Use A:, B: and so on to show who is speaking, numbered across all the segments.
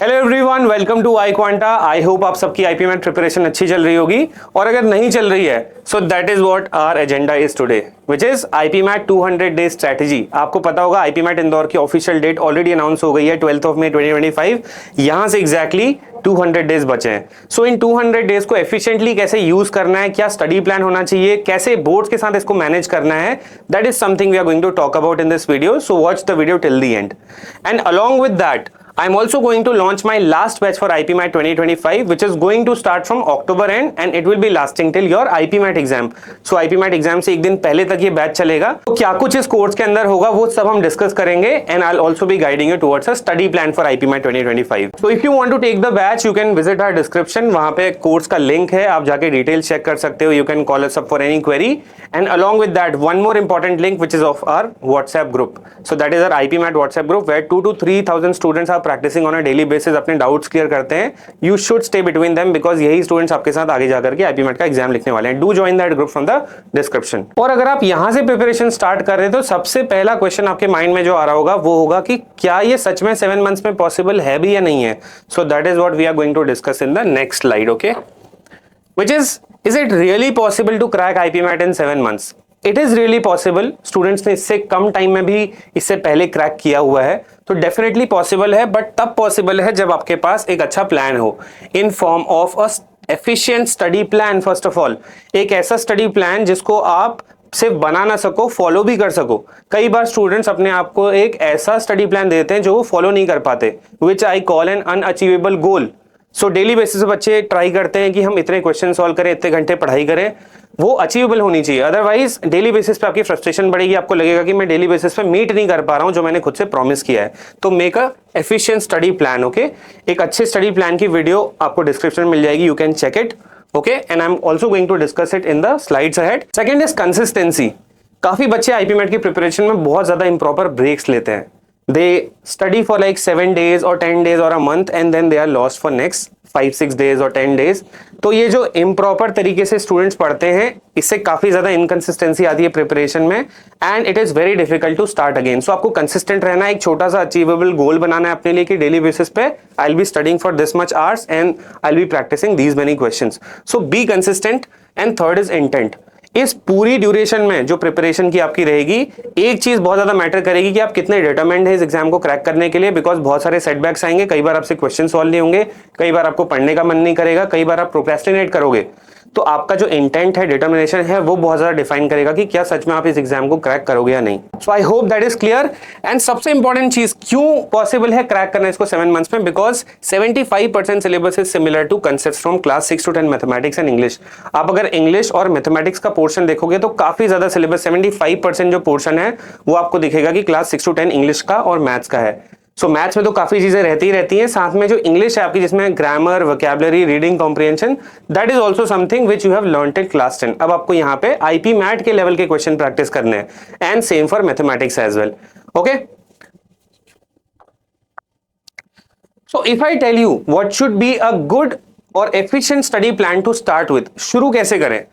A: Hello everyone, welcome to iQuanta. I hope आप सबकी IP mat preparation अच्छी चल रही होगी, और अगर नहीं चल रही है so that is what our agenda is today, which is IP MAT 200 days strategy. आपको पता होगा आईपी मैट इंदौर की ऑफिशियल डेट ऑलरेडी अनाउंस हो गई है 12 मई 2025। यहां से एग्जैक्टली 200 डेज बचे हैं। सो इन 200 डेज को एफिशिएंटली कैसे यूज करना है, क्या स्टडी प्लान होना चाहिए, कैसे बोर्ड्स के साथ इसको मैनेज करना है, that is something we are going to talk about in this video. So watch the video till the end, and along with that I'm also going to launch my last batch for IP MAT 2025, which is going to start from October end and it will be lasting till your IP MAT exam. So IP MAT exam से एक दिन पहले तक ये batch चलेगा। तो क्या कुछ इस कोर्स के अंदर होगा वो सब हम डिस्कस करेंगे, and I'll also be guiding you towards a study plan for IP MAT 2025. So if you want to take the batch, you can visit our description. वहाँ पे कोर्स का लिंक है, आप जाके डिटेल्स चेक कर सकते हो. You can call us up for any query. And along with that, one more important link which is of our WhatsApp group. So that is our IP MAT WhatsApp group where 2,000 to 3,000 students are practicing on a daily basis, अपने doubts clear करते हैं. You should stay between them because यही students आपके साथ आगे जाकर के IP mat का एग्जाम लिखने वाले हैं. Do join that group from the description. और अगर आप यहां से प्रिपरेशन स्टार्ट कर रहे हैं तो सबसे पहला क्वेश्चन आपके माइंड में जो आ रहा होगा वो होगा कि क्या ये सच में 7 मंथ्स में पॉसिबल है भी या नहीं है. So that is what we are going to discuss in the next slide, okay? Which is it really possible to crack IP MAT in 7 months? It is really possible. Students ने इससे कम time में भी इससे पहले crack किया हुआ है, तो डेफिनेटली पॉसिबल है. बट तब पॉसिबल है जब आपके पास एक अच्छा प्लान हो in form of a efficient study plan. First of all एक ऐसा स्टडी प्लान जिसको आप सिर्फ बना ना सको, फॉलो भी कर सको. कई बार स्टूडेंट्स अपने आप को एक ऐसा स्टडी प्लान देते हैं जो वो फॉलो नहीं कर पाते, which I call an unachievable goal. So daily basis पे बच्चे ट्राई करते हैं कि हम इतने क्वेश्चन सॉल्व करें, इतने घंटे पढ़ाई करें. वो अचीवेबल होनी चाहिए, अदरवाइज डेली बेसिस पे आपकी फ्रस्ट्रेशन बढ़ेगी. आपको लगेगा कि मैं डेली बेसिस पे मीट नहीं कर पा रहा हूं जो मैंने खुद से प्रॉमिस किया है. तो make a efficient study plan. Okay, एक अच्छे स्टडी प्लान की वीडियो आपको डिस्क्रिप्शन में मिल जाएगी, you can check it. Okay, and I am also going to discuss it in the slides ahead. Second is consistency. काफी बच्चे आईपी मैट की प्रिपरेशन में बहुत ज्यादा इंप्रॉपर ब्रेक्स लेते हैं. They study for like 7 days or 10 days or a month and then they are lost for next 5-6 days or 10 days. तो ये जो इम्प्रॉपर तरीके से स्टूडेंट्स पढ़ते हैं इससे काफी ज्यादा इनकंसिस्टेंसी आती है प्रिपरेशन में, and it is very difficult to start again. So आपको कंसिस्टेंट रहना है, एक छोटा सा अचीवेबल गोल बनाना है अपने लिए कि डेली बेसिस पे I will be studying for this much hours and I will be practising these many questions. So be consistent. And third is intent. इस पूरी ड्यूरेशन में जो प्रिपरेशन की आपकी रहेगी, एक चीज बहुत ज्यादा मैटर करेगी कि आप कितने डिटरमाइंड है इस एग्जाम को क्रैक करने के लिए. बिकॉज बहुत सारे सेटबैक्स आएंगे, कई बार आपसे क्वेश्चन सॉल्व नहीं होंगे, कई बार आपको पढ़ने का मन नहीं करेगा, कई बार आप प्रोक्रेस्टिनेट करोगे. तो आपका जो इंटेंट है, डिटर्मिनेशन है, वो बहुत ज्यादा डिफाइन करेगा कि क्या सच में आप इस एग्जाम को क्रैक करोगे या नहीं. So I hope that is clear. And सबसे इंपॉर्टेंट चीज, क्यों पॉसिबल है क्रैक करना इसको 7 मंथ्स में? Because 75% syllabus is similar to concepts from class 6 to 10 mathematics and English. आप अगर इंग्लिश और मैथमेटिक्स का पोर्शन देखोगे तो काफी ज्यादा सिलेबस, 75% जो पोर्शन है वो आपको दिखेगा कि क्लास 6 to 10 इंग्लिश का और मैथ्स का है. सो मैथ्स में तो काफी चीजें रहती हैं, साथ में जो इंग्लिश है आपकी, जिसमें grammar, vocabulary, reading comprehension, that is also something which you have learned in class 10. अब आपको यहाँ पे आईपी मैट के लेवल के क्वेश्चन प्रैक्टिस करने हैं, and same for mathematics as well. Okay, so if I tell you what should be a good और efficient study plan to start with, शुरू कैसे करें?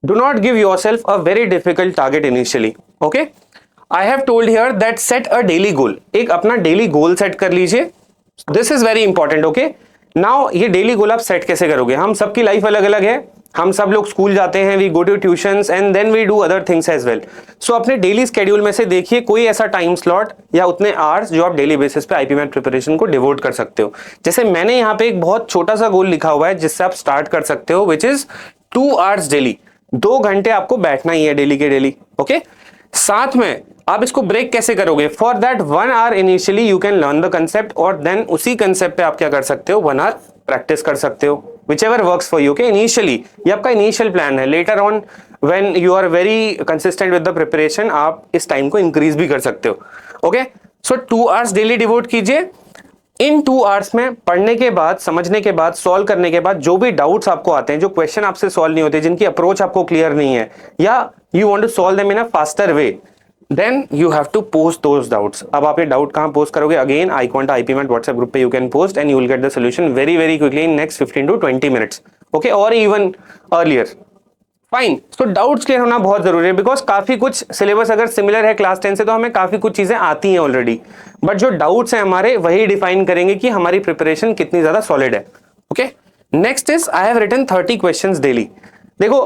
A: Do not give yourself a very difficult target initially. Okay, I have told here that set a daily goal. एक अपना daily goal set कर लीजिए. This is very important. Okay, now ये daily गोल आप set कैसे करोगे? हम सबकी लाइफ अलग अलग है, हम सब लोग स्कूल जाते हैं, we go to tuitions and then we do other things as well. So अपने डेली स्केड्यूल में से देखिए कोई ऐसा टाइम स्लॉट या उतने आवर्स जो आप डेली बेसिस पे आईपी मैट प्रिपरेशन को डिवोट कर सकते हो. जैसे मैंने यहाँ पे एक बहुत छोटा सा गोल लिखा हुआ है जिससे आप स्टार्ट कर सकते हो, विच इज 2 hours डेली. 2 घंटे आपको बैठना ही है डेली के डेली. ओके, साथ में आप इसको ब्रेक कैसे करोगे? For that 1 hour initially you can learn the concept, और देन उसी कंसेप्ट पे आप क्या कर सकते हो, 1 hour प्रैक्टिस कर सकते हो, whichever works for you. Okay, initially ये आपका इनिशियल प्लान है. Later on when you are very consistent with the preparation, आप इस टाइम को इंक्रीज भी कर सकते हो. Okay, so 2 hours daily devote कीजिए. इन 2 hours में पढ़ने के बाद, समझने के बाद, सॉल्व करने के बाद जो भी डाउट्स आपको आते हैं, जो क्वेश्चन आपसे सॉल्व नहीं होते, जिनकी अप्रोच आपको क्लियर नहीं है, या you want to solve them in a faster way, then you have to post those doubts. अब आप ये डाउट कहां पोस्ट करोगे? Again iQuanta IP MAT WhatsApp group पे you can post and you will get the solution very very quickly in next 15 to 20 minutes. Okay, और even earlier. Fine. So doubts clear होना बहुत जरूरी है, because काफी कुछ syllabus अगर similar है क्लास 10 से तो हमें काफी कुछ चीजें आती हैं ऑलरेडी, बट जो डाउट्स हैं हमारे वही डिफाइन करेंगे कि हमारी प्रिपरेशन कितनी ज्यादा सॉलिड है। Okay, next is I have written 30 questions daily. देखो,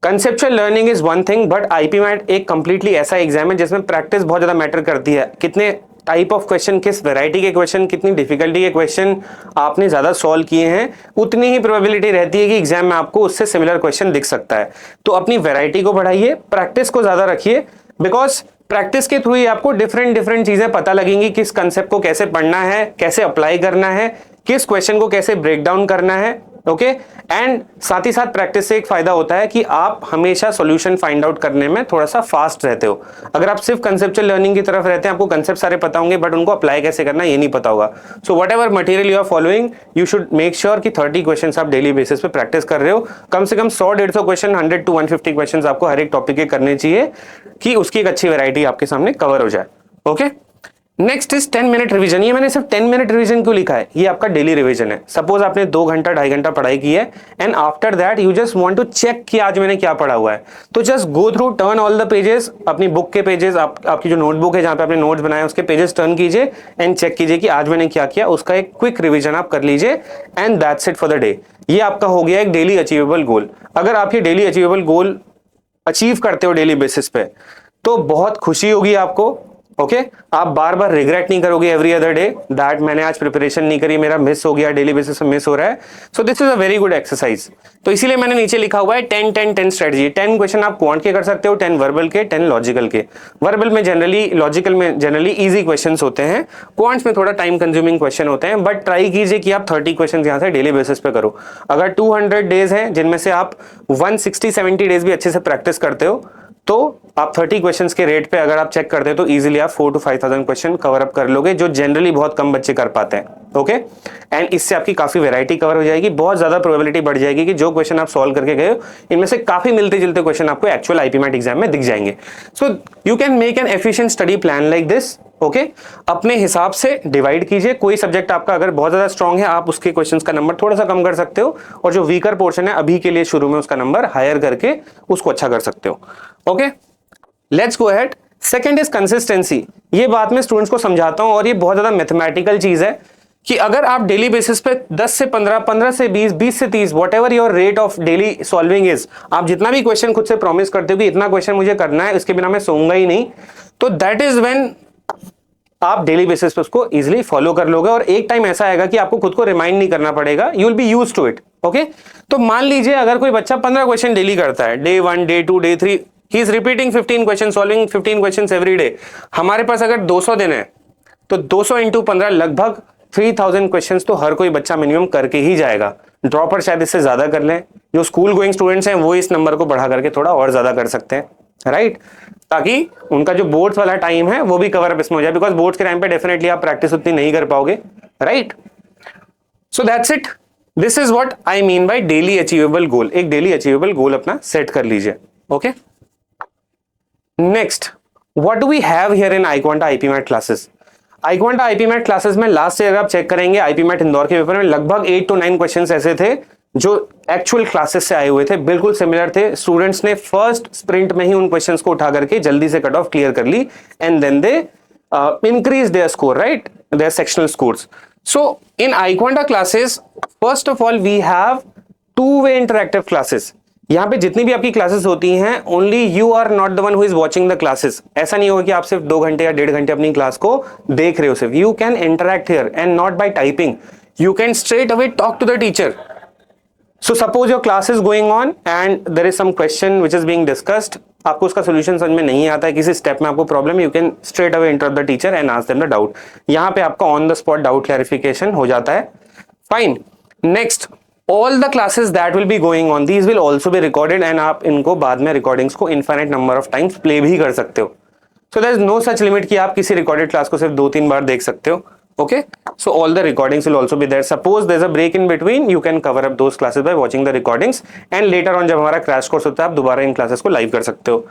A: conceptual learning is one thing, but IP MAT एक कंप्लीटली ऐसा एग्जाम है जिसमें प्रैक्टिस बहुत ज्यादा मैटर करती है। कितने टाइप ऑफ क्वेश्चन, किस वैरायटी के क्वेश्चन, कितनी डिफिकल्टी के क्वेश्चन आपने ज्यादा सॉल्व किए हैं, उतनी ही प्रोबेबिलिटी रहती है कि एग्जाम में आपको उससे सिमिलर क्वेश्चन दिख सकता है। तो अपनी वैरायटी को बढ़ाइए, प्रैक्टिस को ज्यादा रखिए, बिकॉज प्रैक्टिस के थ्रू ही आपको डिफरेंट डिफरेंट चीजें पता लगेंगी, किस कंसेप्ट को कैसे पढ़ना है, कैसे अप्लाई करना है, किस क्वेश्चन को कैसे ब्रेक डाउन करना है। ओके, एंड साथ ही साथ प्रैक्टिस से एक फायदा होता है कि आप हमेशा सॉल्यूशन फाइंड आउट करने में थोड़ा सा फास्ट रहते हो। अगर आप सिर्फ कंसेप्चुअल लर्निंग की तरफ रहते हैं, आपको कंसेप्ट सारे पता होंगे बट उनको अप्लाई कैसे करना ये नहीं पता होगा। So whatever material you are following, you should make sure कि 30 क्वेश्चन आप डेली बेसिस पे प्रैक्टिस कर रहे हो। कम से कम 100-150 क्वेश्चन, 100 to 150 क्वेश्चन आपको हर एक टॉपिक के करने चाहिए कि उसकी एक अच्छी वैरायटी आपके सामने कवर हो जाए। Okay, next is 10 minute revision. ये मैंने सिर्फ 10 मिनट रिवीजन क्यों लिखा है, ये आपका डेली रिवीजन है। सपोज आपने 2 घंटा 2.5 घंटा पढ़ाई की है and after that you just want to check कि आज मैंने क्या पढ़ा हुआ है, तो just go through, turn all the pages, अपनी बुक के पेजेस, आपकी जो नोटबुक है जहां पे आपने नोट्स बनाए उसके पेजेस टर्न कीजिए एंड चेक कीजिए कि आज मैंने क्या किया, उसका एक क्विक रिविजन आप कर लीजिए and that's it for the day. ये आपका हो गया एक डेली अचीवेबल गोल। अगर आप ये डेली अचीवेबल गोल अचीव करते हो डेली बेसिस पे तो बहुत खुशी होगी आपको। ओके, आप बार बार रिग्रेट नहीं करोगे एवरी अदर डे दैट मैंने आज प्रिपरेशन नहीं करी, मेरा मिस हो गया, डेली बेसिस पे मिस हो रहा है। सो this is a very good exercise. तो इसीलिए मैंने नीचे लिखा हुआ है 10-10-10 स्ट्रेटजी। 10 क्वेश्चन आप क्वांट के कर सकते हो, 10 वर्बल के, 10 लॉजिकल के। वर्बल में जनरली, लॉजिकल में जनरली इजी क्वेश्चंस होते हैं, क्वांट्स में थोड़ा टाइम कंज्यूमिंग क्वेश्चन होते हैं, बट ट्राई कीजिए कि आप 30 क्वेश्चन यहां से डेली बेसिस पे करो। अगर 200 डेज हैं जिनमें से आप 160-70 डेज भी अच्छे से प्रैक्टिस करते हो तो आप 30 क्वेश्चंस के रेट पे अगर आप चेक करते हैं तो इजीली आप 4 to 5,000 क्वेश्चन कवर अप कर लोगे, जो जनरली बहुत कम बच्चे कर पाते हैं। ओके, एंड इससे आपकी काफी वैरायटी कवर हो जाएगी, बहुत ज्यादा प्रोबेबिलिटी बढ़ जाएगी कि जो क्वेश्चन आप सॉल्व करके गए हो इनमें से काफी मिलते जुलते क्वेश्चन आपको एक्चुअल आईपी मैट एग्जाम में दिख जाएंगे। So you can make an efficient study plan like this. Okay, अपने हिसाब से डिवाइड कीजिए। कोई सब्जेक्ट आपका अगर बहुत ज्यादा स्ट्रांग है, आप उसके क्वेश्चंस का नंबर थोड़ा सा कम कर सकते हो, और जो वीकर पोर्शन है अभी के लिए शुरू में उसका नंबर हायर करके उसको अच्छा कर सकते हो। Okay, let's go ahead. Second is consistency. ये बात मैं स्टूडेंट्स को समझाता हूं और ये बहुत ज्यादा मैथमेटिकल चीज है कि अगर आप डेली बेसिस पे 10 से 15, 15 से 20, 20 से 30, what ever your rate of daily solving is, आप जितना भी क्वेश्चन खुद से प्रॉमिस करते हो कि इतना क्वेश्चन मुझे करना है, इसके बिना मैं सोऊंगा ही नहीं, तो दैट इज व्हेन आप डेली बेसिस पे उसको इजीली फॉलो कर लोगे और एक टाइम ऐसा आएगा कि आपको खुद को रिमाइंड नहीं करना पड़ेगा, you will be used to it. Okay, तो मान लीजिए अगर कोई बच्चा 15 क्वेश्चन डेली करता है, day 1, day 2, day 3, he is repeating 15 questions, solving 15 questions every day। हमारे पास अगर 200 दिन है तो 200 into 15 लगभग 3000 क्वेश्चंस तो हर कोई बच्चा मिनिमम करके ही जाएगा। ड्रॉपर शायद इससे ज्यादा कर लें, जो स्कूल गोइंग स्टूडेंट्स हैं वो इस नंबर को बढ़ा करके थोड़ा और ज्यादा कर सकते हैं, राइट, ताकि उनका जो बोर्ड्स वाला टाइम है वो भी कवर अप इसमें हो जाए, बिकॉज बोर्ड्स के टाइम पे डेफिनेटली आप प्रैक्टिस उतनी नहीं कर पाओगे, right. So that's it, this is what I mean by daily achievable goal. एक डेली अचीवेबल गोल अपना सेट कर लीजिए। Okay, next, what do we have here in iQuanta IP MAT classes. iQuanta IP MAT classes में last year आप check करेंगे IP MAT Indore के paper में लगभग 8 to 9 क्वेश्चंस ऐसे थे जो एक्चुअल क्लासेस से आए हुए थे, बिल्कुल सिमिलर थे। स्टूडेंट्स ने फर्स्ट स्प्रिंट में ही उन क्वेश्चंस को उठा करके जल्दी से कट ऑफ क्लियर कर ली and then they increase their score, right, their sectional scores. So in iQuanta classes first of all we have 2-way interactive classes. यहाँ पे जितनी भी आपकी क्लासेस होती हैं, only you are not the one who is watching the classes. ऐसा नहीं होगा कि आप सिर्फ 2 घंटे या 1.5 घंटे अपनी क्लास को देख रहे हो, सिर्फ you can interact here and not by typing, you can straight away talk to the teacher. So suppose your class is going on and there is some question which is being discussed, आपको उसका solution समझ में नहीं आता है, किसी step में आपको problem, you can straight away interrupt the teacher and ask them the doubt. यहाँ पे आपका on the spot doubt clarification हो जाता है। Fine, next, all the classes that will be going on, these will also be recorded and आप इनको बाद में recordings को infinite number of times play भी कर सकते हो। So there is no such limit कि आप किसी recorded class को सिर्फ 2-3 बार देख सकते हो। Okay, so all the recordings will also be there. Suppose there's a break in between, you can cover up those classes by watching the recordings and later on जब हमारा crash course होता है आप दोबारा इन classes को live कर सकते हो।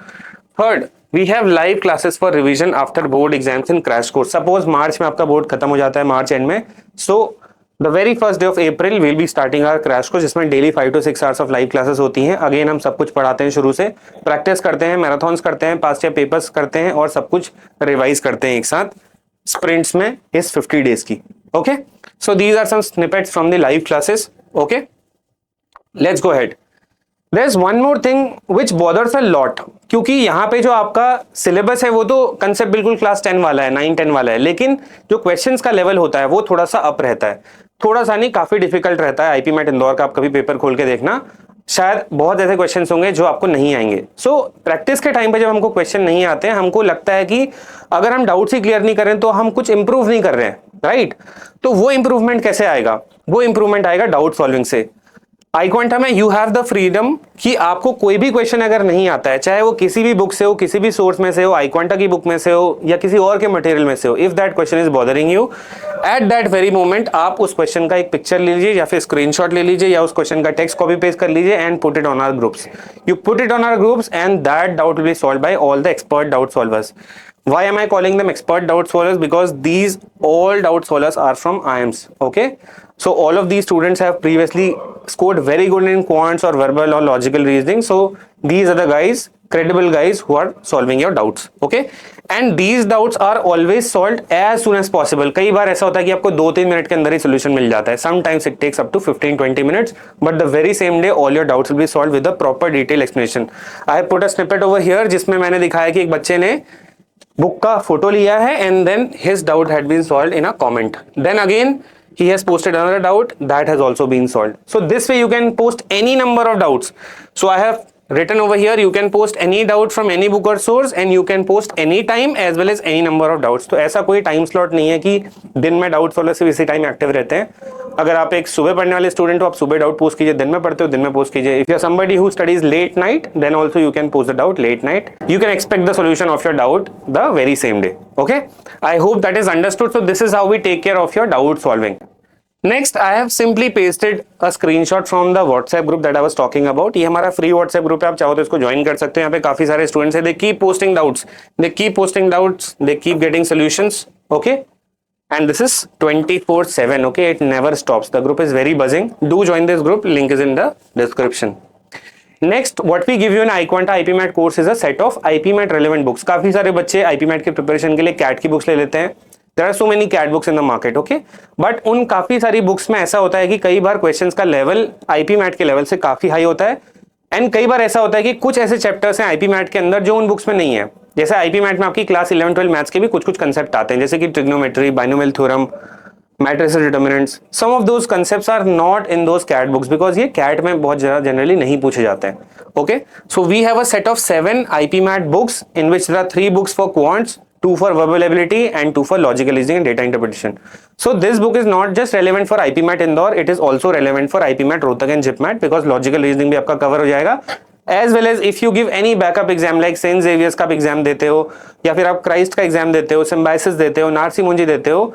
A: Third, we have live classes for revision after board exams in crash course. Suppose मार्च में आपका बोर्ड खत्म हो जाता है, मार्च एंड में, so the very first day of April will be starting our crash course, जिसमें daily 5 to 6 hours of live classes होती हैं। अगेन हम सब कुछ पढ़ाते हैं शुरू से, प्रैक्टिस करते हैं, मैराथन्स करते हैं, पास्ट ईयर पेपर्स करते हैं और सब कुछ रिवाइज करते हैं एक साथ स्प्रिंट्स में इस 50 डेज की। Okay, so these are some snippets from the live classes. Okay, let's go ahead. There is one more thing which bothers a lot, क्योंकि यहाँ पे जो आपका सिलेबस है वो तो कंसेप्ट बिल्कुल क्लास 10 वाला है, 9-10 वाला है, लेकिन जो क्वेश्चंस का लेवल होता है वो थोड़ा सा अप रहता है, थोड़ा सा नहीं काफी डिफिकल्ट रहता है। आईपी मैट इंदौर का आप कभी पेपर खोल के देखना, शायद बहुत ऐसे क्वेश्चंस होंगे जो आपको नहीं आएंगे। सो प्रैक्टिस के टाइम पे जब हमको क्वेश्चन नहीं आते हैं, हमको लगता है कि अगर हम डाउट्स ही क्लियर नहीं करें तो हम कुछ इंप्रूव नहीं कर रहे हैं, राइट? तो वो इंप्रूवमेंट कैसे आएगा? वो इंप्रूवमेंट आएगा डाउट सॉल्विंग से। iQuanta में यू हैव द फ्रीडम कि आपको कोई भी क्वेश्चन अगर नहीं आता है, चाहे वो किसी भी बुक से हो, किसी भी सोर्स में से हो, iQuanta की बुक में से हो या किसी और के मटेरियल में से हो, if that question is bothering you at that very moment, आप उस क्वेश्चन का एक पिक्चर ले लीजिए या फिर स्क्रीनशॉट ले लीजिए या उस क्वेश्चन का टेक्स्ट कॉपी पेस्ट कर लीजिए and put it on our groups. You put it on our groups and that doubt will be solved by all the expert doubt solvers. Why am I calling them expert doubt solvers? Because these all doubt solvers are from IIMS. Okay, so all of these students have previously scored very good in quants or verbal or logical reasoning. So these are the guys, credible guys who are solving your doubts. Okay, and these doubts are always solved as soon as possible. कई बार ऐसा होता है कि आपको 2-3 minute के अंदर ही solution मिल जाता है. Sometimes it takes up to 15-20 minutes, but the very same day all your doubts will be solved with a proper detailed explanation. I have put a snippet over here जिसमें मैंने दिखाया कि एक बच्चे ने बुक का फोटो लिया है and then his doubt had been solved in a comment. Then again he has posted another doubt that has also been solved. So this way you can post any number of doubts. So I have written over here, you can post any doubt from any book or source and you can post any time as well as any number of doubts. तो ऐसा कोई time slot नहीं है कि दिन में doubt solver सिर्फ इसी टाइम एक्टिव रहते हैं। अगर आप एक सुबह पढ़ने वाले स्टूडेंट हो, आप सुबह डाउट पोस्ट कीजिए, दिन में पढ़ते हो दिन में पोस्ट कीजिए। If you are somebody who studies late night then also you can post the doubt late night. You can expect the solution of your doubt the very same day. Okay, I hope that is understood. So this is how we take care of your doubt solving. Next, I have simply pasted a screenshot from the WhatsApp group that I was talking about. ये हमारा free WhatsApp group है, आप चाहो तो इसको join कर सकते हो। यहाँ पे काफी सारे स्टूडेंट्स हैं, they keep posting doubts, they keep getting solutions. Okay, and this is 24/7. Okay, it never stops. The group is very buzzing. Do join this group. Link is in the description. Next, what we give you in iQuanta IPMAT course is a set of IPMAT relevant books. काफी सारे बच्चे IPMAT के preparation के लिए CAT की books ले लेते हैं। There are so many CAT books in the market, okay? But उन काफी सारी बुक्स में ऐसा होता है कि कई बार क्वेश्चंस का लेवल IPMAT के लेवल से काफी हाई होता है एंड कई बार ऐसा होता है कि कुछ ऐसे चैप्टर्स हैं IPMAT के अंदर जो उन बुक्स में नहीं है। जैसे IPMAT में आपकी क्लास 11-12 मैथ्स के भी कुछ कुछ कंसेप्ट आते हैं, जैसे कि trigonometry, binomial theorem, matrices determinants. Some of those concepts are not in those CAT books because ये CAT में बहुत ज्यादा जनरली नहीं पूछे जाते हैं। Okay, so we have a set of 7 IPMAT books in which there are 3 books for quants, 2 for verbal ability and 2 for logical reasoning and data interpretation. So this book is not just relevant for IPMAT Indore, it is also relevant for IPMAT Rohtak and JIPMAT because logical reasoning भी आपका cover हो जाएगा। As well as if you give any backup exam like St. Xavier's का exam देते हो या फिर आप क्राइस्ट का एग्जाम देते हो, सिम्बाइसिस देते हो, नारसी मुंजी देते हो,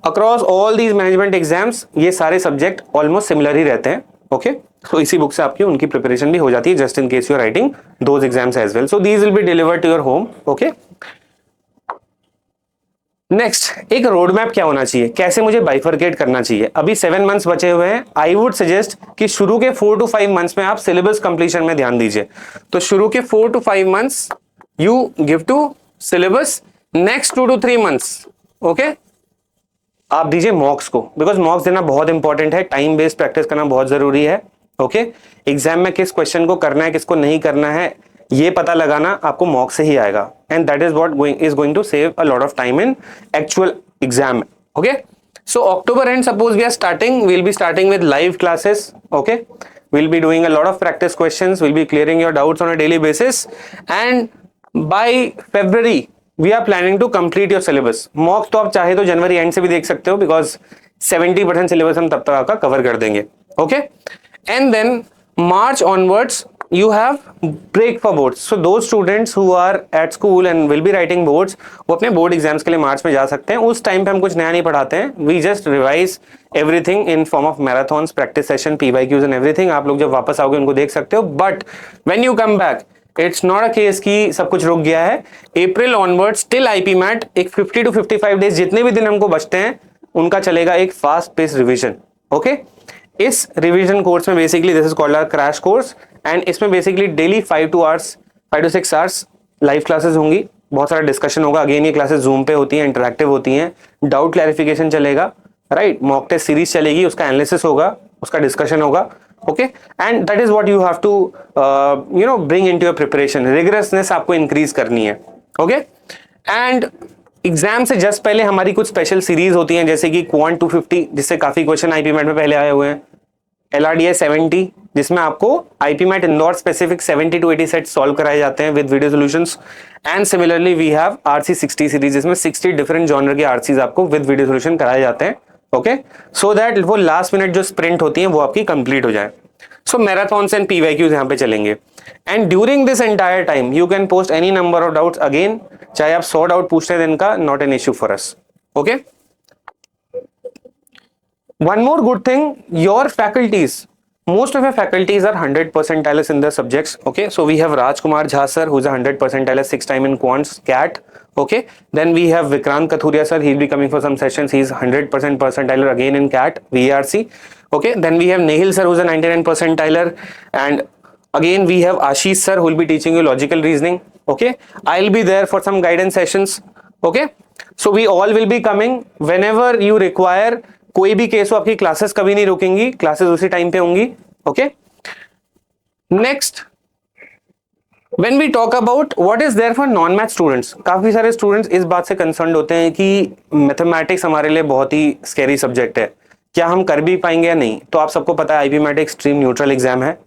A: across all these management exams ये सारे सब्जेक्ट ऑलमोस्ट सिमिलर ही रहते हैं। ओके, तो इसी बुक से आपकी उनकी प्रिपरेशन भी हो जाती है just in case you are writing those exams as well. So these will be delivered to your home. Okay, next, एक रोड मैप क्या होना चाहिए, कैसे मुझे बाइफरकेट करना चाहिए। अभी 7 मंथ्स बचे हुए हैं। आई वुड सजेस्ट कि शुरू के 4 to 5 मंथ्स में आप सिलेबस कंप्लीशन में ध्यान दीजिए। तो शुरू के 4 to 5 months you give to syllabus, next 2 to 3 months okay आप दीजिए मॉक्स को, बिकॉज मॉक्स देना बहुत इंपॉर्टेंट है, टाइम बेस्ड प्रैक्टिस करना बहुत जरूरी है। ओके, एग्जाम में किस क्वेश्चन को करना है किसको नहीं करना है ये पता लगाना आपको मॉक से ही आएगा and that is what is going to save a lot of time in actual exam. Okay, so October and suppose we are starting, we will be starting with live classes. Okay, we'll be doing a lot of practice questions, we'll be clearing your doubts on a daily basis and by February we are planning to complete your syllabus. मॉक्स तो आप चाहे तो जनवरी and से भी देख सकते हो because 70% syllabus हम तब तक आपका कवर कर देंगे। Okay, and then March onwards you have break for boards, so those students who are at school and will be writing boards वो अपने बोर्ड एग्जाम्स के लिए मार्च में जा सकते हैं। उस टाइम पे हम कुछ नया नहीं पढ़ाते हैं, we just revise everything in form of marathons, practice session, PYQs and everything। आप लोग जब वापस आओगे उनको देख सकते हो, but when you come back it's not a case कि सब कुछ रुक गया है। अप्रैल onwards till IPMAT एक 50 to 55 days जितने भी दिन हमको बचते हैं उनका चलेगा एक फास्ट पेस रिविजन। ओके इस रिवीजन कोर्स में basically this is called our crash course, and इसमें basically daily 5 to 6 hours live classes होंगी, बहुत सारा डिस्कशन होगा। अगेन ये क्लासेस जूम पे होती हैं, इंटरैक्टिव होती हैं, डाउट क्लैरिफिकेशन चलेगा, राइट, मॉक टेस्ट सीरीज चलेगी, उसका एनालिसिस होगा, उसका डिस्कशन होगा, okay, and that is what you have to bring into your preparation. Rigorousness आपको इंक्रीज करनी है, ओके। एंड एग्जाम से जस्ट पहले हमारी कुछ स्पेशल सीरीज होती हैं, जैसे कि क्वांट 250 जिससे काफी क्वेश्चन आईपी मैट में पहले आए हुए हैं, LRDI 70 जिसमें आपको IP MAT Indore specific 70 to 80 set solve कराए जाते हैं with video solutions, and similarly we have RC 60 series जिसमें 60 डिफरेंट जॉनर के RCs आपको विद वीडियो सॉल्यूशन कराए जाते हैं, ओके, सो दैट वो लास्ट मिनट जो स्प्रिंट होती है वो आपकी कंप्लीट हो जाए। सो मैराथन्स एंड PYQs यहाँ पे चलेंगे, and during this entire time you can post any number of doubts, again चाहे आप 100 डाउट पूछते हैं दिन का, not an issue for us, okay. One more good thing, your faculties, most of your faculties are 100 percentiles in their subjects, okay, so we have Rajkumar Jha sir who's a 100 percentile, 6 time in quants cat, okay, then we have Vikrant Kathuria sir, he'll be coming for some sessions, he's 100% percentile again in cat VRC, okay, then we have Nehil sir who's a 99 percentile, and again we have Ashish sir who will be teaching you logical reasoning, okay, I'll be there for some guidance sessions, okay, so we all will be coming whenever you require। कोई भी case हो, आपकी classes कभी नहीं रुकेंगी, classes उसी time पे होंगी, okay. Next, when we talk about what is there for non math students, काफी सारे स्टूडेंट्स इस बात से कंसर्न होते हैं कि मैथमेटिक्स हमारे लिए बहुत ही स्कैरी सब्जेक्ट है, क्या हम कर भी पाएंगे या नहीं। तो आप सबको पता है आईपी मैट एक एक्सट्रीम न्यूट्रल एग्जाम है,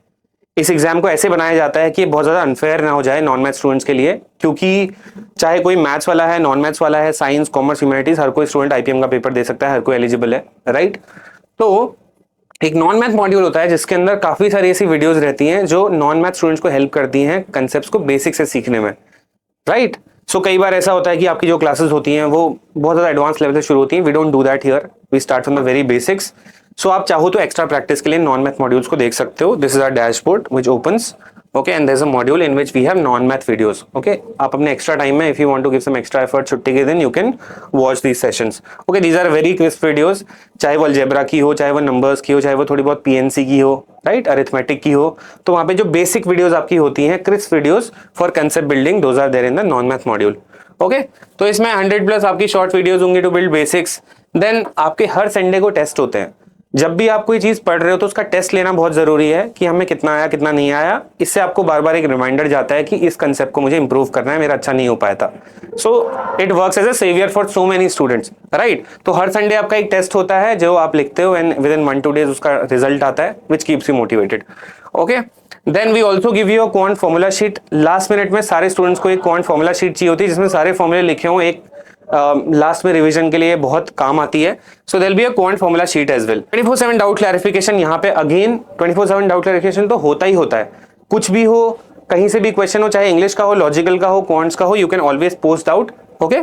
A: इस एग्जाम को ऐसे बनाया जाता है कि बहुत ज्यादा अनफेयर ना हो जाए नॉन मैथ स्टूडेंट्स के लिए, क्योंकि चाहे कोई मैथ्स वाला है, नॉन मैथ्स वाला है, साइंस, कॉमर्स, ह्यूमैनिटीज, हर कोई स्टूडेंट आईपीएम का पेपर दे सकता है, हर कोई एलिजिबल है, राइट। तो एक नॉन मैथ मॉड्यूल होता है जिसके अंदर काफी सारी ऐसी वीडियोस रहती हैं जो नॉन मैथ स्टूडेंट्स को हेल्प करती हैं कंसेप्ट्स को बेसिक से सीखने में, राइट। सो कई बार ऐसा होता है कि आपकी जो क्लासेस होती हैं वो बहुत ज्यादा एडवांस लेवल से शुरू होती हैं, we don't do that here, we start from the very basics. So आप चाहो तो एक्स्ट्रा प्रैक्टिस के लिए नॉन मैथ मॉड्यूल्स को देख सकते हो, this is our dashboard which opens, okay, and there's a module in which we have non-math videos, okay, आप अपने extra time में if you want to give some extra effort छुट्टी के दिन you can watch these sessions, okay, these are very crisp videos, चाहे वो algebra की हो, चाहे वो numbers की हो, चाहे वो थोड़ी बहुत PNC की हो, right, arithmetic की हो, तो वहाँ पे जो basic videos आपकी होती हैं, crisp videos for concept building, those are there in the non-math module, okay, तो इसमें 100+ आपकी short videos होंगी to build basics, then आपके हर संडे को टेस्ट होते हैं। जब भी आप कोई चीज पढ़ रहे हो तो उसका टेस्ट लेना बहुत जरूरी है कि हमें कितना आया कितना नहीं आया, इससे आपको बार बार एक रिमाइंडर जाता है कि इस कंसेप्ट को मुझे इंप्रूव करना है, मेरा अच्छा नहीं हो पाया था। So it works as a saviour for so many students, right. तो हर संडे आपका एक टेस्ट होता है जो आप लिखते हो एंड विद इन 1-2 days उसका रिजल्ट आता है which keeps you motivated, okay. Then we also give you a quant formula sheet, last minute में सारे स्टूडेंट्स को एक क्वांट फॉर्मूला शीट चाहिए होती है जिसमें सारे फॉर्मूले लिखे हों, एक लास्ट में रिवीजन के लिए बहुत काम आती है। So there be a quant formula sheet as well. 24/7 doubt clarification, यहाँ पे अगेन 24/7 डाउट क्लैरिफिकेशन तो होता ही होता है, कुछ भी हो, कहीं से भी क्वेश्चन हो, चाहे इंग्लिश का हो, लॉजिकल का हो, क्वांट्स का हो, you can always post doubt, okay.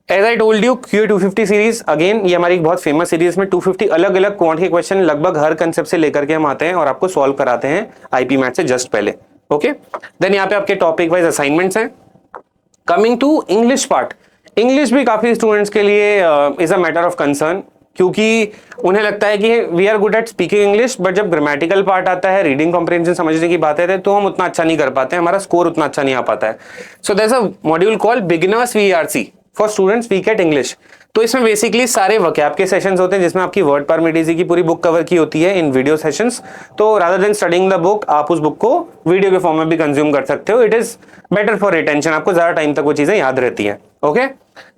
A: As I told you QA 250 series, again ये हमारी बहुत फेमस सीरीज में 250 अलग अलग क्वांट के क्वेश्चन लगभग हर कंसेप्ट से लेकर के हम आते हैं और आपको सॉल्व कराते हैं आईपी मैथ से जस्ट पहले, ओके। देन यहाँ पे आपके टॉपिक वाइज असाइनमेंट्स हैं। Coming to English part, English भी काफी स्टूडेंट्स के लिए is a matter of concern, क्योंकि उन्हें लगता है कि we are good at speaking English, but जब ग्रामेटिकल पार्ट आता है, रीडिंग कॉम्प्रिहेंशन समझने की बात है, तो हम उतना अच्छा नहीं कर पाते हैं, हमारा स्कोर उतना अच्छा नहीं आ पाता है। So there is a module called beginners VRC for students weak at English. तो इसमें बेसिकली सारे वोकैब के सेशंस होते हैं जिसमें आपकी वर्ड परमिट इजी की पूरी बुक कवर की होती है इन वीडियो सेशंस। तो rather than studying the book, आप उस बुक को वीडियो के फॉर्म में भी कंज्यूम कर सकते हो, it is better for retention, आपको ज्यादा टाइम तक वो चीजें याद रहती हैं, ओके।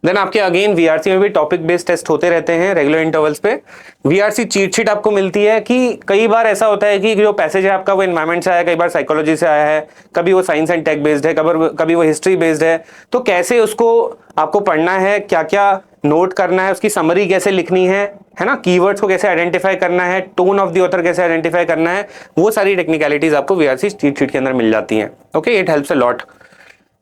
A: देन आपके अगेन VRC में भी टॉपिक बेस्ड टेस्ट होते रहते हैं रेगुलर इंटरवल्स पे। VRC चीट शीट आपको मिलती है कि कई बार ऐसा होता है कि जो पैसेज है आपका वो एनवायरमेंट से आया है, कई बार साइकोलॉजी से आया है, कभी वो साइंस एंड टेक बेस्ड है, कभी वो हिस्ट्री बेस्ड है, तो कैसे उसको आपको पढ़ना है, क्या क्या नोट करना है, उसकी समरी कैसे लिखनी है ना, कीवर्ड्स को कैसे आइडेंटिफाई करना है, टोन ऑफ द ऑथर कैसे आइडेंटिफाई करना है, वो सारी टेक्निकलिटीज आपको VRC चीट शीट के अंदर मिल जाती हैं, okay. It helps a lot.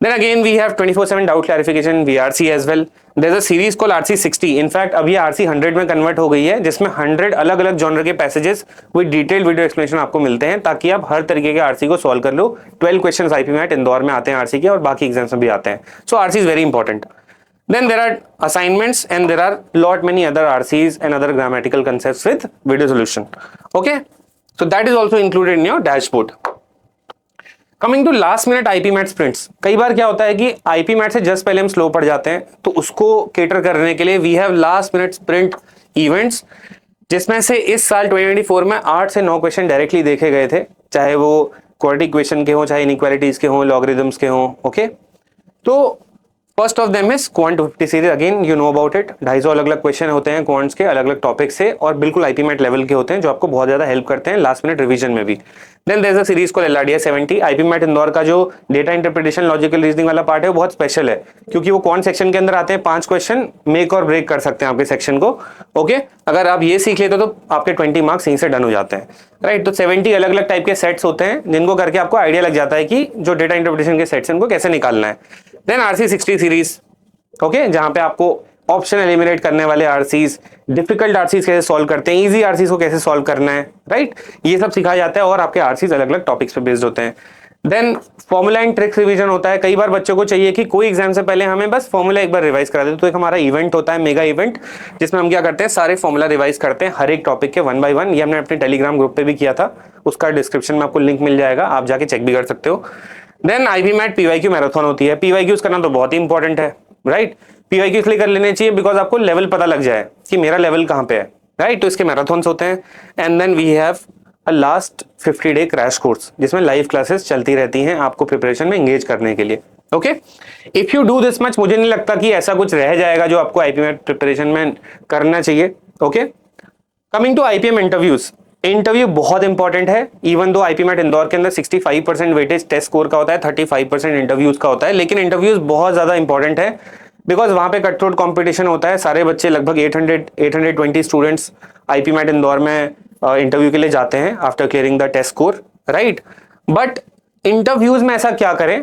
A: Then again we have 24/7 doubt clarification in VRC as well. There's a series called RC 60. In fact अब ये RC 100 में कन्वर्ट हो गई है, जिसमें 100 अलग अलग जॉनर के passages with detailed video explanation आपको मिलते हैं, ताकि आप हर तरीके के RC को सॉल्व कर लो। 12 क्वेश्चन आईपी मैट इंदौर में आते हैं RC के, और बाकी एग्जाम्स में भी आते हैं। सो RC is very important. Then there are assignments and there are lot many other RCs and other grammatical concepts with video solution. Okay, so that is also included in your dashboard. Coming to last minute IP MAT sprints, कई बार क्या होता है कि IP mat से just पहले हम slow पड़ जाते हैं, तो उसको केटर करने के लिए we have last minute sprint events, जिसमें से इस साल 2024 में 8 से 9 क्वेश्चन डायरेक्टली देखे गए थे, चाहे वो क्वाड्रेटिक इक्वेशन के हो, चाहे इनइक्वालिटीज के हो, लॉगरिथम्स के हो. ओके, तो first of them is quant 250 series. Again you know about it. 250 अलग अलग क्वेश्चन होते हैं क्वांट्स के, अलग अलग टॉपिक से, और बिल्कुल आईपी मैट लेवल के होते हैं, जो आपको बहुत ज्यादा हेल्प करते हैं लास्ट मिनट रिवीजन में भी. Then there is a series called LRDI 70. IP MAT Indore का जो डेटा इंटरप्रिटेशन लॉजिकल रीजनिंग वाला पार्ट है वो बहुत स्पेशल है, क्योंकि वो क्वांट सेक्शन के अंदर आते हैं. 5 क्वेश्चन मेक और ब्रेक कर सकते हैं आपके सेक्शन को. ओके, अगर आप ये सीख लेते हो तो आपके 20 मार्क्स यहीं से डन हो जाते हैं. राइट, तो 70 अलग अलग टाइप के सेट्स होते हैं, जिनको करके आपको आइडिया लग जाता है कि जो डेटा इंटरप्रिटेशन के सेट्स हैं उनको कैसे निकालना है. Then RC 60 series. ओके, जहां पे आपको ऑप्शन एलिमिनेट करने वाले RCs, डिफिकल्ट RCs कैसे सॉल्व करते हैं, इजी RCs को कैसे सॉल्व करना है, राइट, ये सब सिखाया जाता है, और आपके RCs अलग अलग टॉपिक्स पे बेस्ड होते हैं. Then formula and tricks revision होता है. कई बार बच्चों को चाहिए कि कोई एग्जाम से पहले हमें बस फॉर्मूला एक बार रिवाइज करा दे, तो एक हमारा इवेंट होता है, मेगा इवेंट, जिसमें हम क्या करते हैं, सारे फॉर्मूला रिवाइज करते हैं हर एक टॉपिक के 1 by 1. ये हमने अपने टेलीग्राम ग्रुप पे भी किया था, उसका डिस्क्रिप्शन में आपको लिंक मिल जाएगा, आप जाके चेक भी कर सकते हो. Then IP MAT PYQ marathon होती है. PYQs करना तो बहुत ही इंपॉर्टेंट है, राइट. PYQ इसलिए कर लेने चाहिए बिकॉज आपको लेवल पता लग जाए कि मेरा लेवल कहाँ पे है, राइट. तो इसके मैराथन्स होते हैं. And then we have a last 50 day crash course, जिसमें लाइव क्लासेस चलती रहती हैं आपको प्रिपरेशन में एंगेज करने के लिए. Okay, if you do this much, मुझे नहीं लगता कि ऐसा कुछ रह जाएगा जो आपको आईपी मैट प्रिपरेशन में करना चाहिए. Okay, coming to IPM interviews. Interview बहुत इंपॉर्टेंट है. Even though IP MAT Indore के अंदर 65% वेटेज टेस्ट स्कोर का होता है, 35% इंटरव्यूज का होता है, लेकिन इंटरव्यूज बहुत ज्यादा इंपॉर्टेंट है बिकॉज वहां पे कट थ्रोट कॉम्पिटिशन होता है. सारे बच्चे लगभग 820 स्टूडेंट्स आईपी मैट इंदौर में इंटरव्यू के लिए जाते हैं after clearing the test score, right. But interviews में ऐसा क्या करें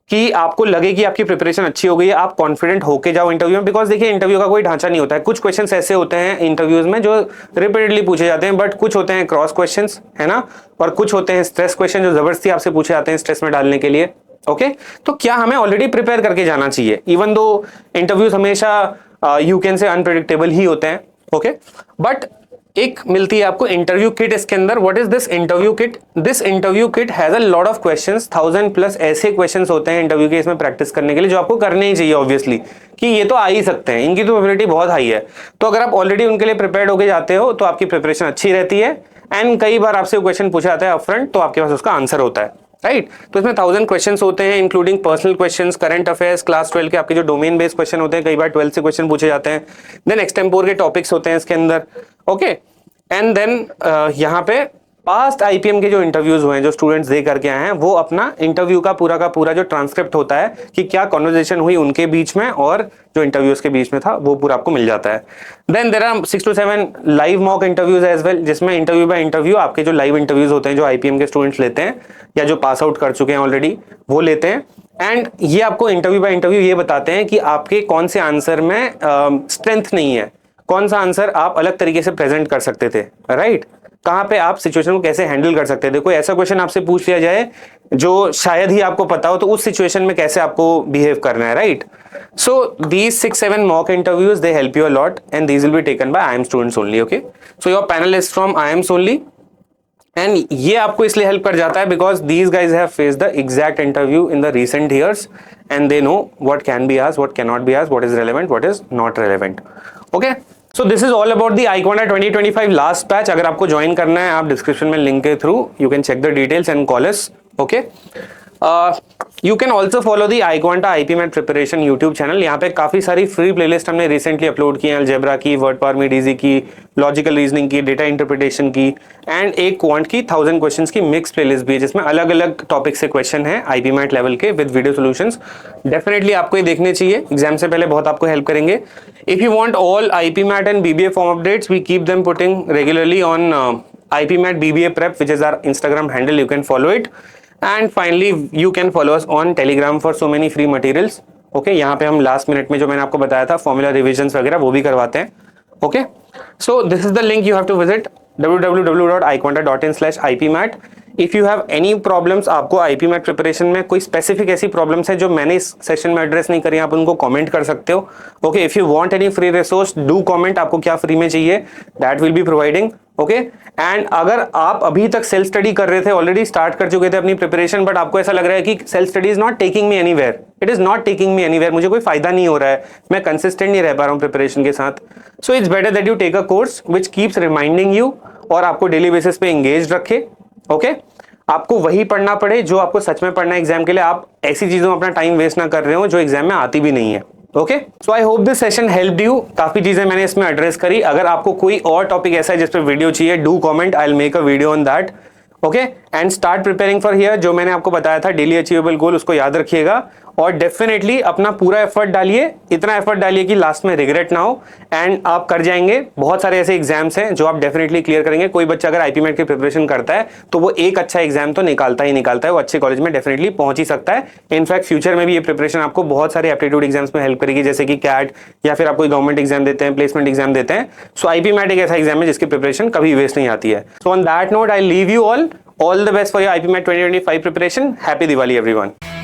A: कि आपको लगे कि आपकी प्रिपरेशन अच्छी हो गई है, आप कॉन्फिडेंट होके जाओ इंटरव्यू में. बिकॉज देखिए, इंटरव्यू का कोई ढांचा नहीं होता है. कुछ क्वेश्चंस ऐसे होते हैं इंटरव्यूज में जो रिपीटेडली पूछे जाते हैं, बट कुछ होते हैं क्रॉस क्वेश्चंस, है ना, और कुछ होते हैं स्ट्रेस क्वेश्चन जो जबरदस्ती आपसे पूछे जाते हैं स्ट्रेस में डालने के लिए. ओके, तो क्या हमें ऑलरेडी प्रिपेयर करके जाना चाहिए, इवन दो इंटरव्यूज हमेशा यू कैन से अनप्रेडिक्टेबल ही होते हैं. ओके, बट एक मिलती है आपको इंटरव्यू किट इसके अंदर. What is this interview kit? This interview kit has a lot of questions, 1000+ ऐसे क्वेश्चंस होते हैं इंटरव्यू के इसमें प्रैक्टिस करने के लिए, जो आपको करने ही चाहिए ऑब्वियसली, कि ये तो आ ही सकते हैं, इनकी तो प्रोबेबिलिटी बहुत हाई है. तो अगर आप ऑलरेडी उनके लिए प्रिपेयर्ड होकर जाते हो तो आपकी प्रिपरेशन अच्छी रहती है. एंड कई बार आपसे क्वेश्चन पूछा जाता है अपफ्रंट, तो आपके पास उसका आंसर होता है, राइट. तो इसमें 1000 क्वेश्चंस होते हैं, including personal questions, current affairs, class 12 के आपके जो डोमेन बेस्ड क्वेश्चन होते हैं, कई बार 12 से क्वेश्चन पूछे जाते हैं. देन एक्सटेम्पोर के टॉपिक्स होते हैं इसके अंदर. ओके, एंड देन यहाँ पे पास्ट आईपीएम के जो इंटरव्यूज हुए हैं, जो स्टूडेंट्स दे करके आए हैं, वो अपना इंटरव्यू का पूरा जो ट्रांसक्रिप्ट होता है कि क्या कॉन्वर्सेशन हुई उनके बीच में और जो इंटरव्यूज के बीच में था, वो पूरा आपको मिल जाता है. Then there are 6 to 7 live mock interviews as well, जिसमें इंटरव्यू बाय इंटरव्यू आपके जो लाइव इंटरव्यूज होते हैं, जो आईपीएम के स्टूडेंट्स लेते हैं या जो पास आउट कर चुके हैं ऑलरेडी, वो लेते हैं. एंड ये आपको इंटरव्यू बाय इंटरव्यू ये बताते हैं कि आपके कौन से आंसर में स्ट्रेंथ नहीं है, कौन सा आंसर आप अलग तरीके से प्रेजेंट कर सकते थे, राइट. कहां पे आप सिचुएशन को कैसे हैंडल कर सकते थे. कोई ऐसा क्वेश्चन आपसे पूछ लिया जाए जो शायद ही आपको पता हो, तो उस सिचुएशन में कैसे आपको बिहेव करना है, right. So these 6-7 mock interviews they help you a lot, and these will be taken by IIM students only. Okay, so your panel is from IIMs only, and ये आपको इसलिए हेल्प कर जाता है because these guys have faced the exact interview in the recent years, and they know what can be asked, what can not be asked, what is relevant, what is not relevant. Okay, so this is all about the iQuanta 2025 last batch. अगर आपको join करना है, आप description में link के through you can check the details and call us. Okay, you can also follow the iQuanta IP MAT preparation YouTube channel. यहाँ पे काफी सारी फ्री प्लेलिस्ट हमने रिसेंटली अपलोड की हैं, अलजेब्रा की, वर्ड पावर में डीजी की, लॉजिकल रीजनिंग की, डेटा इंटरप्रिटेशन की, एंड एक क्वांट की 1000 क्वेश्चंस की मिक्स प्लेलिस्ट भी है, जिसमें अलग अलग टॉपिक से क्वेश्चन है आईपी मैट लेवल के विद वीडियो सॉल्यूशंस. डेफिनेटली आपको ये देखने चाहिए, एग्जाम से पहले बहुत आपको हेल्प करेंगे. If you want all IP MAT and BBA form updates, we keep them putting regularly on IP MAT BBA prep, which is our Instagram handle. You can follow it. And finally, you can follow us on Telegram for so many free materials. Okay, यहाँ पे हम last minute में जो मैंने आपको बताया था formula revisions वगैरह वो भी करवाते हैं. Okay, so this is the link you have to visit. www.iquanta.in/ipmat। If you have any problems, आपको आईपीमैट प्रिपरेशन में कोई स्पेसिफिक ऐसी प्रॉब्लम्स है जो मैंने इस सेशन में एड्रेस नहीं करी, आप उनको कमेंट कर सकते हो। Okay, if you want any free resource do comment, आपको क्या फ्री में चाहिए, that will be providing. Okay, and अगर आप अभी तक सेल्फ स्टडी कर रहे थे, ऑलरेडी स्टार्ट कर चुके थे अपनी प्रिपरेशन, बट आपको ऐसा लग रहा है कि self study is not taking me anywhere, it is not taking me anywhere, मुझे कोई फायदा नहीं हो रहा है, मैं कंसिस्टेंट नहीं रह पा रहा हूं प्रिपरेशन के साथ, so it's better that you take a course which keeps reminding you और आपको डेली बेसिस पे एंगेज रखे। ओके, आपको वही पढ़ना पड़े जो आपको सच में पढ़ना है एग्जाम के लिए, आप ऐसी चीजों में अपना टाइम वेस्ट ना कर रहे हो जो एग्जाम में आती भी नहीं है। Okay, so I hope this session helped you. काफी चीजें मैंने इसमें एड्रेस करी। अगर आपको कोई और टॉपिक ऐसा है जिस पे वीडियो चाहिए, do comment, I will make a video on that. Okay, and start preparing for here. जो मैंने आपको बताया था डेली अचीवेबल गोल, उसको याद रखिएगा और डेफिनेटली अपना पूरा एफर्ट डालिए, इतना एफर्ट डालिए कि लास्ट में रिग्रेट ना हो, एंड आप कर जाएंगे। बहुत सारे ऐसे एग्जाम्स हैं जो आप डेफिनेटली क्लियर करेंगे। कोई बच्चा अगर आईपीमैट की प्रिपरेशन करता है तो वो एक अच्छा एग्जाम तो निकालता ही निकालता है, वो अच्छे कॉलेज में डेफिनेटली पहुंच ही सकता है। इनफैक्ट फ्यूचर में भी ये प्रिपरेशन आपको बहुत सारे एप्टीट्यूड एग्जाम्स में हेल्प करेगी, जैसे कि कैट, या फिर आप कोई गवर्नमेंट एग्जाम देते हैं, प्लेसमेंट एग्जाम देते हैं। सो आईपीमैट एक ऐसा एग्जाम है जिसकी प्रिपरेशन कभी वेस्ट नहीं आती है। So on that note I leave you all the best for your IPMAT 2025 preparation. Happy Diwali everyone.